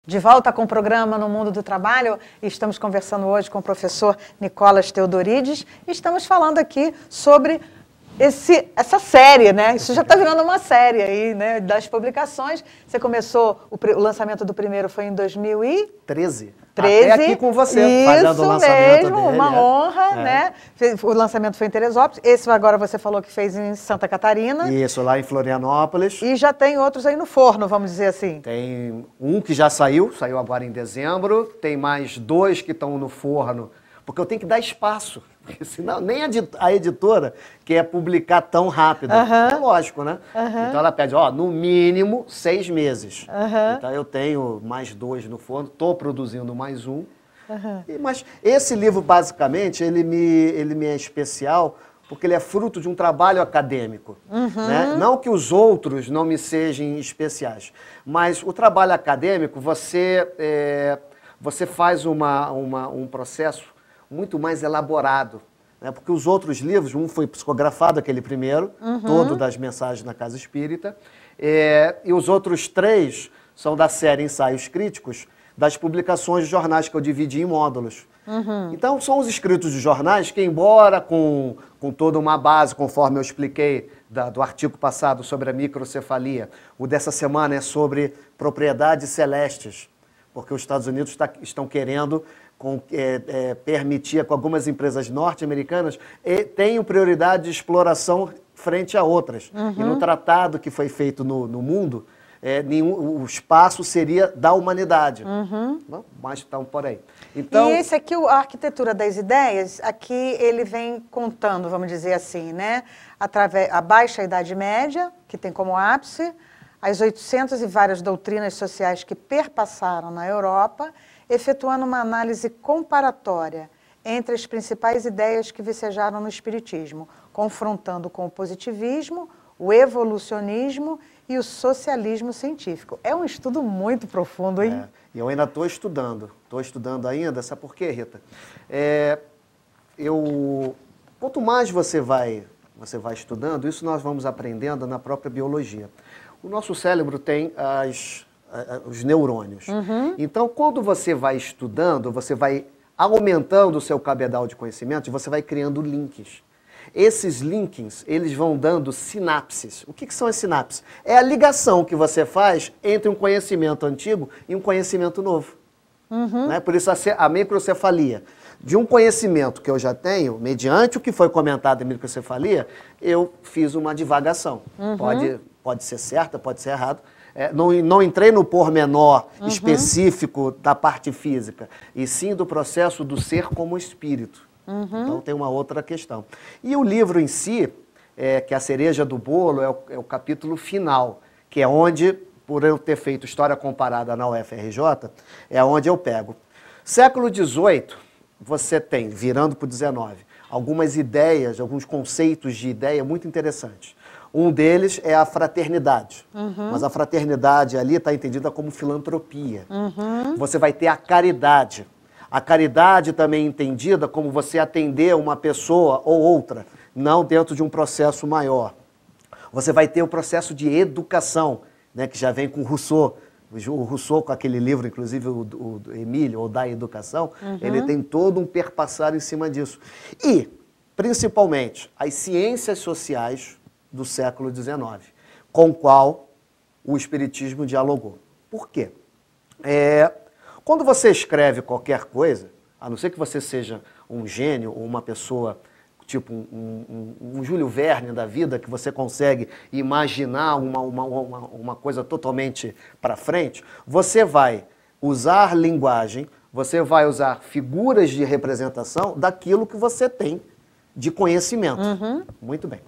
De volta com o programa No Mundo do Trabalho, estamos conversando hoje com o professor Nicolas Theodoridis e estamos falando aqui sobre essa série, né? Isso já está virando uma série aí, né? Das publicações. Você começou, o lançamento do primeiro foi em 2013. Até aqui com você, fazendo o lançamento mesmo, dele. Uma honra, né? O lançamento foi em Teresópolis. Esse agora você falou que fez em Santa Catarina. Isso, lá em Florianópolis. E já tem outros aí no forno, vamos dizer assim. Tem um que já saiu agora em dezembro. Tem mais 2 que estão no forno, porque eu tenho que dar espaço. Porque senão nem a editora quer publicar tão rápido. É lógico, né? Então ela pede, no mínimo 6 meses. Então eu tenho mais 2 no forno, estou produzindo mais um. Mas esse livro, basicamente, ele me é especial porque ele é fruto de um trabalho acadêmico. Né? Não que os outros não me sejam especiais, mas o trabalho acadêmico, você faz um processo muito mais elaborado, né? Porque os outros livros, um foi psicografado, aquele primeiro, todo das mensagens na Casa Espírita, e os outros 3 são da série Ensaios Críticos, das publicações de jornais que eu dividi em módulos. Então, são os escritos de jornais que, embora com toda uma base, conforme eu expliquei do artigo passado sobre a microcefalia, o dessa semana é sobre propriedades celestes, porque os Estados Unidos estão querendo permitir que algumas empresas norte-americanas tenham prioridade de exploração frente a outras. E no tratado que foi feito no mundo, o espaço seria da humanidade. Mas estão por aí. Então, e esse aqui, a Arquitetura das Ideias, aqui ele vem contando, vamos dizer assim, né? A Baixa Idade Média, que tem como ápice as 800 e várias doutrinas sociais que perpassaram na Europa, efetuando uma análise comparatória entre as principais ideias que vicejaram no Espiritismo, confrontando com o positivismo, o evolucionismo e o socialismo científico. É um estudo muito profundo, hein? E eu ainda estou estudando. Estou estudando ainda, sabe por quê, Rita? Quanto mais você vai estudando, isso nós vamos aprendendo na própria biologia. O nosso cérebro tem os neurônios. Então, quando você vai estudando, você vai aumentando o seu cabedal de conhecimento e você vai criando links. Esses links, eles vão dando sinapses. O que são as sinapses? É a ligação que você faz entre um conhecimento antigo e um conhecimento novo. Né? Por isso a microcefalia. De um conhecimento que eu já tenho, mediante o que foi comentado em microcefalia, eu fiz uma divagação. Pode ser certa, pode ser errado. Não entrei no pormenor específico da parte física, e sim do processo do ser como espírito. Então tem uma outra questão. E o livro em si, que é a cereja do bolo, é o capítulo final, que é onde, por eu ter feito história comparada na UFRJ, é onde eu pego. Século XVIII, você tem, virando para o XIX, algumas ideias, alguns conceitos de ideia muito interessantes. Um deles é a fraternidade, mas a fraternidade ali está entendida como filantropia. Você vai ter a caridade. A caridade também é entendida como você atender uma pessoa ou outra, não dentro de um processo maior. Você vai ter o processo de educação, né, que já vem com Rousseau. O Rousseau, com aquele livro, inclusive o Emílio, ou da Educação, ele tem todo um perpassar em cima disso. E, principalmente, as ciências sociais do século XIX, com o qual o Espiritismo dialogou. Por quê? Quando você escreve qualquer coisa, a não ser que você seja um gênio ou uma pessoa, tipo um Júlio Verne da vida, que você consegue imaginar uma coisa totalmente para frente, você vai usar linguagem, você vai usar figuras de representação daquilo que você tem de conhecimento. Muito bem.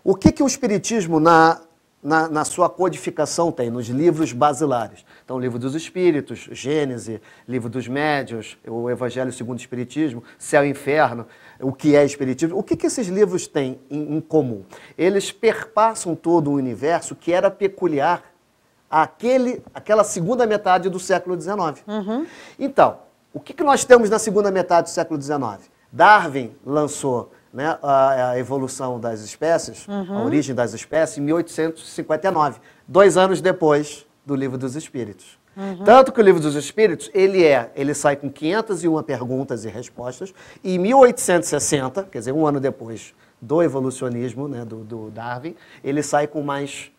O que o Espiritismo, na sua codificação, tem nos livros basilares? Então, o Livro dos Espíritos, Gênese, Livro dos Médiuns, o Evangelho segundo o Espiritismo, Céu e Inferno, o que é Espiritismo. O que esses livros têm em comum? Eles perpassam todo o universo que era peculiar àquela segunda metade do século XIX. Então, o que nós temos na segunda metade do século XIX? Darwin lançou, né, a evolução das espécies, a origem das espécies, em 1859. 2 anos depois, do Livro dos Espíritos. Tanto que o Livro dos Espíritos, ele sai com 501 perguntas e respostas, e em 1860, quer dizer, um ano depois do evolucionismo, né, do Darwin, ele sai com mais...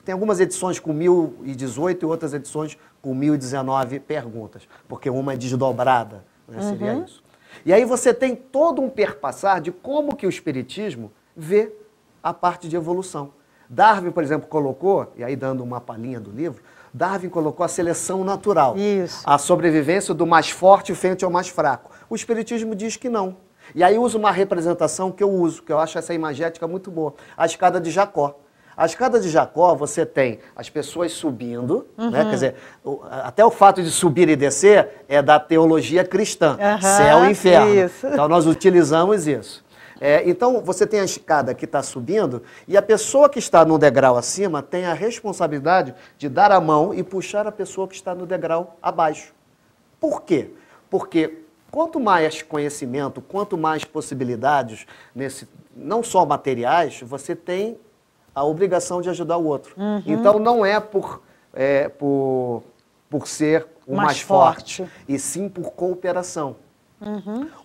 tem algumas edições com 1018 e outras edições com 1019 perguntas, porque uma é desdobrada, né, seria isso. E aí você tem todo um perpassar de como que o Espiritismo vê a parte de evolução. Darwin, por exemplo, colocou, e aí dando uma palhinha do livro, Darwin colocou a seleção natural. Isso. A sobrevivência do mais forte frente ao mais fraco. O Espiritismo diz que não. E aí usa uma representação que eu uso, que eu acho essa imagética muito boa. A escada de Jacó. A escada de Jacó, você tem as pessoas subindo, né? Quer dizer, até o fato de subir e descer é da teologia cristã, céu e inferno. Isso. Então nós utilizamos isso. Então você tem a escada que está subindo e a pessoa que está no degrau acima tem a responsabilidade de dar a mão e puxar a pessoa que está no degrau abaixo. Por quê? Porque quanto mais conhecimento, quanto mais possibilidades, não só materiais, você tem a obrigação de ajudar o outro. Então não é por ser o mais forte, e sim por cooperação.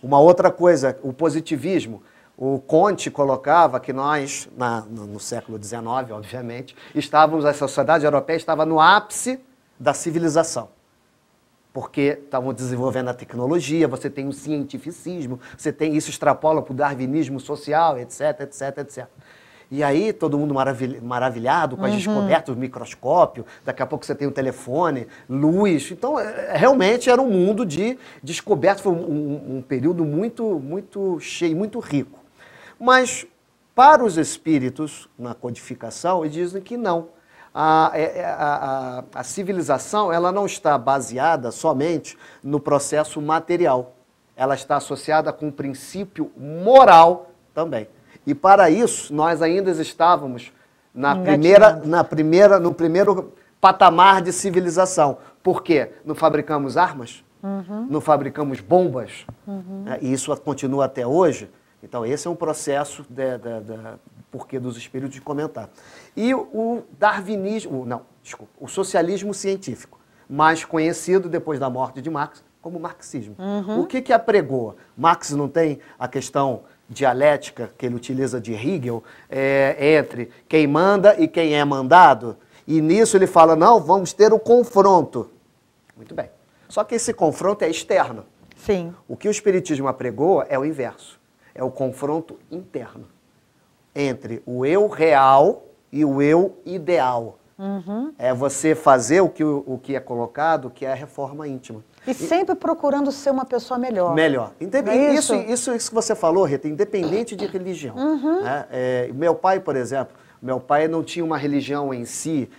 Uma outra coisa, o positivismo. O Comte colocava que nós, no século XIX, obviamente, a sociedade europeia estava no ápice da civilização. Porque estavam desenvolvendo a tecnologia, você tem o cientificismo, isso extrapola para o darwinismo social, etc, etc, etc. E aí todo mundo maravilhado com as descobertas, o microscópio, daqui a pouco você tem o telefone, luz. Então, realmente era um mundo de descoberta, foi um período muito cheio, muito rico. Mas, para os espíritos, na codificação, eles dizem que não. A civilização ela não está baseada somente no processo material. Ela está associada com um princípio moral também. E, para isso, nós ainda estávamos no primeiro patamar de civilização. Por quê? Não fabricamos armas? Não fabricamos bombas? E isso continua até hoje. Então, esse é um processo porquê dos espíritos de comentar. E o darwinismo, o socialismo científico, mais conhecido depois da morte de Marx como marxismo. O que apregou? Marx não tem a questão dialética que ele utiliza de Hegel, entre quem manda e quem é mandado? E nisso ele fala, não, vamos ter o confronto. Muito bem. Só que esse confronto é externo. Sim. O que o espiritismo apregou é o inverso. É o confronto interno entre o eu real e o eu ideal. É você fazer o que é colocado, que é a reforma íntima. E sempre procurando ser uma pessoa melhor. Melhor. Isso que você falou, Rita, independente de religião. Meu pai, por exemplo, meu pai não tinha uma religião em si,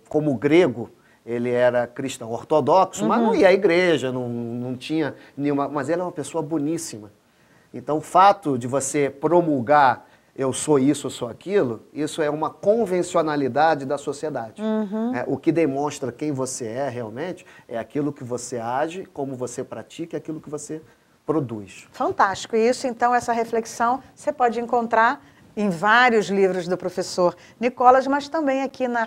como grego, ele era cristão ortodoxo, mas não ia à igreja, não tinha nenhuma... Mas ele é uma pessoa boníssima. Então, o fato de você promulgar eu sou isso, eu sou aquilo, isso é uma convencionalidade da sociedade. O que demonstra quem você é realmente é aquilo que você age, como você pratica, aquilo que você produz. Fantástico. E isso, então, essa reflexão você pode encontrar em vários livros do professor Nicolas, mas também aqui na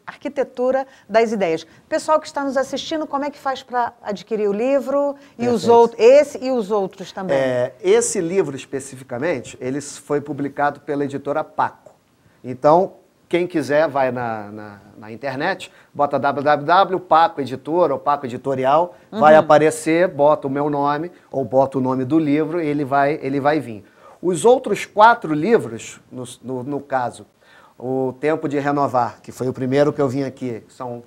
Arquitetura das Ideias. Pessoal que está nos assistindo, como é que faz para adquirir o livro e os outros, esse e os outros também? Esse livro especificamente, ele foi publicado pela editora Paco. Então, quem quiser vai na internet, bota www.paco editora ou Paco Editorial, vai aparecer, bota o meu nome ou bota o nome do livro e ele vai vir. Os outros 4 livros, no caso, O Tempo de Renovar, que foi o primeiro que eu vim aqui, são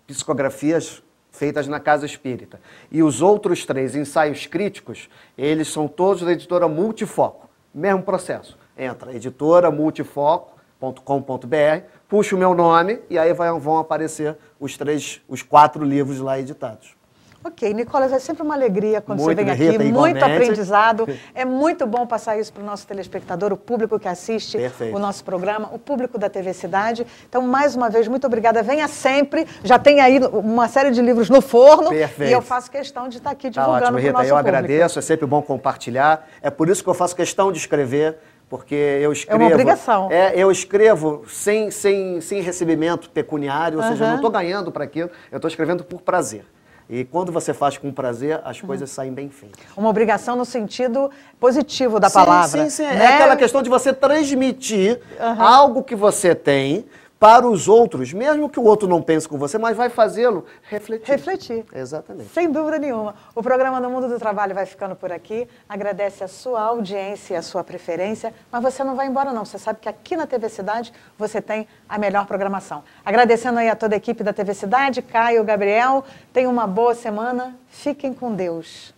psicografias feitas na Casa Espírita. E os outros 3, Ensaios Críticos, eles são todos da editora Multifoco. Mesmo processo. Entra editoramultifoco.com.br, puxa o meu nome e aí vão aparecer os 4 livros lá editados. Ok, Nicolas, é sempre uma alegria quando você vem aqui, muito aprendizado. É muito bom passar isso para o nosso telespectador, o público que assiste o nosso programa, o público da TV Cidade. Então, mais uma vez, muito obrigada. Venha sempre. Já tem aí uma série de livros no forno. Perfeito. E eu faço questão de estar aqui divulgando para o nosso público. Eu agradeço, é sempre bom compartilhar. É por isso que eu faço questão de escrever, porque eu escrevo... É uma obrigação. Eu escrevo sem recebimento pecuniário, ou seja, eu não estou ganhando para aquilo, eu estou escrevendo por prazer. E quando você faz com prazer, as coisas saem bem feitas. Uma obrigação no sentido positivo da palavra. Sim. Né? É aquela questão de você transmitir algo que você tem para os outros, mesmo que o outro não pense com você, mas vai fazê-lo refletir. Refletir. Exatamente. Sem dúvida nenhuma. O programa do Mundo do Trabalho vai ficando por aqui. Agradece a sua audiência e a sua preferência, mas você não vai embora não. Você sabe que aqui na TV Cidade você tem a melhor programação. Agradecendo aí a toda a equipe da TV Cidade, Caio, Gabriel. Tenham uma boa semana. Fiquem com Deus.